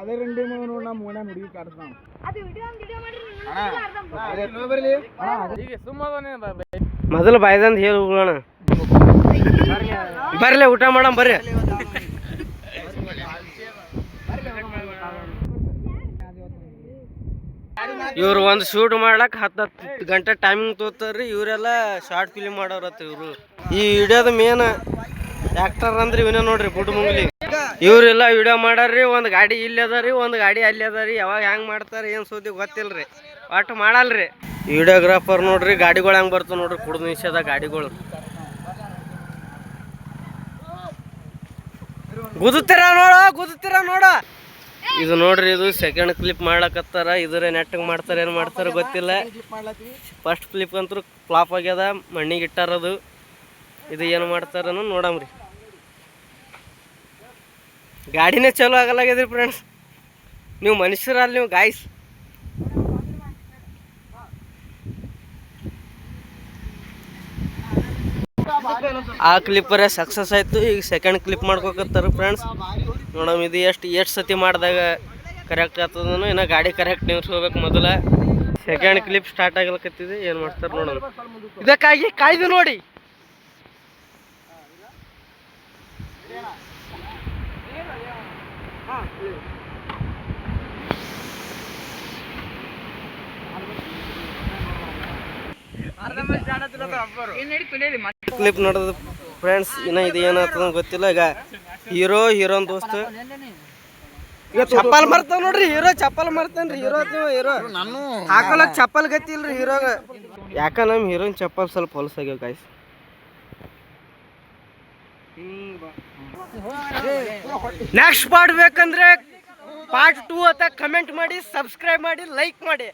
ಅದೇ ರಂಡಿ ನೋಡಿ ನಮ್ಮ ಓಣ್ಯಾಗ ಹುಡುಗಿ ಕಾಡ್ತಾನ ಮೊದಲು ಬಾಯ್ದಂದು ಹೇಳಿ ಹೋಗೋಣ ಬರ್ಲಿ ಊಟ ಮಾಡಮ್ ಬರ್ರಿ ಇವ್ರು ಒಂದು ಶೂಟ್ ಮಾಡ್ಲಕ್ 10 ಗಂಟೆ ಟೈಮಿಂಗ್ ತೋತಾರ್ರಿ ಇವರೆಲ್ಲ ಶಾರ್ಟ್ ಫಿಲ್ಮ್ ಮಾಡೋರತ್ತ ಇವರು ಈ ವಿಡಿಯೋದ ಮೇನ್ ಆಕ್ಟರ್ ಅಂದ್ರೆ ಇವನೇ ನೋಡ್ರಿ ಬುಡ್ ಮುಂಗ್ಲಿ ಇವ್ರೆಲ್ಲ ವಿಡಿಯೋ ಮಾಡಾರ್ರಿ ಒಂದು ಗಾಡಿ ಇಲ್ಲಿ ಅದಾರಿ ಒಂದು ಗಾಡಿ ಅಲ್ಲಿ ಅದಾರಿ ಯಾವಾಗ ಹೆಂಗ್ ಮಾಡ್ತಾರ ಏನ್ ಸುದ್ದಿ ಗೊತ್ತಿಲ್ರಿ ಒಟ್ಟು ಮಾಡಲ್ರಿ ವಿಡಿಯೋಗ್ರಾಫರ್ ನೋಡ್ರಿ ಗಾಡಿಗಳು ಹೆಂಗ್ ಬರ್ತಾವ ನೋಡ್ರಿ ಕುಡ್ದು ನಿಷೇಧ ಗಾಡಿಗಳು ಗುದ್ದುತ್ತೀರ ನೋಡ ಇದು ನೋಡ್ರಿ ಇದು ಸೆಕೆಂಡ್ ಕ್ಲಿಪ್ ಮಾಡ್ಲಕತ್ತಾರ ಇದ್ರ ನೆಟ್ಟಗೆ ಮಾಡ್ತಾರ ಏನ್ ಮಾಡ್ತಾರ ಗೊತ್ತಿಲ್ಲ ಫಸ್ಟ್ ಕ್ಲಿಪ್ ಅಂತೂ ಫ್ಲಾಪ್ ಆಗ್ಯದ ಮಣ್ಣಿಗೆ ಇಟ್ಟಾರದು ಇದು ಏನು ಮಾಡ್ತಾರನು ನೋಡಮ್ರಿ ಗಾಡಿನೇ ಚಲೋ ಆಗಲಾಗ್ಯದ್ರಿ ಫ್ರೆಂಡ್ಸ್ ನೀವು ಮನುಷ್ಯರಲ್ಲ ನೀವು ಗಾಯ್ಸ್ ಆ ಕ್ಲಿಪ್ಪರೇ ಸಕ್ಸಸ್ ಆಯ್ತು ಈಗ ಸೆಕೆಂಡ್ ಕ್ಲಿಪ್ ಮಾಡ್ಕೋಕತ್ತಾರ ಫ್ರೆಂಡ್ಸ್ ನೋಡಮ್ ಇದು ಎಷ್ಟು ಸತಿ ಮಾಡಿದಾಗ ಕರೆಕ್ಟ್ ಆಗ್ತದನು ಇನ್ನು ಗಾಡಿ ಕರೆಕ್ಟ್ ನಿಲ್ಸ್ಕೋಬೇಕು ಮೊದಲ ಸೆಕೆಂಡ್ ಕ್ಲಿಪ್ ಸ್ಟಾರ್ಟ್ ಆಗ್ಲಕತ್ತಿದೆ ಏನು ಮಾಡ್ತಾರೆ ನೋಡೋಣ ಇದಕ್ಕಾಗಿ ಕಾಯ್ದು ನೋಡಿ ಕ್ಲಿಪ್ ನೋಡೋದು ಫ್ರೆಂಡ್ಸ್ ಇನ್ನ ಇದು ಏನಾಗ್ತದ ಗೊತ್ತಿಲ್ಲ ಈಗ ಹೀರೋನ್ ದೋಸ್ತ ಚಪ್ಪಲ್ ಮರ್ತಾವ ನೋಡ್ರಿ ಹೀರೋ ಚಪ್ಪಲ್ ಮರ್ತಾನ್ರಿ ಹೀರೋ ಹಾಕೊಳಕ್ ಚಪ್ಪಲ್ ಗತಿ ಇಲ್ರಿ ಹೀರೋಗ ಯಾಕ ನಮ್ ಹೀರೋನ್ ಚಪ್ಪಲ್ ಸ್ವಲ್ಪ ಹೊಲಸಾಗ್ಯಾವ ಗಾಯ್ಸ್ ನೆಕ್ಸ್ಟ್ ಪಾರ್ಟ್ ಬೇಕಂದ್ರೆ ಪಾರ್ಟ್ 2 ಅಂತ ಕಮೆಂಟ್ ಮಾಡಿ ಸಬ್ಸ್ಕ್ರೈಬ್ ಮಾಡಿ ಲೈಕ್ ಮಾಡಿ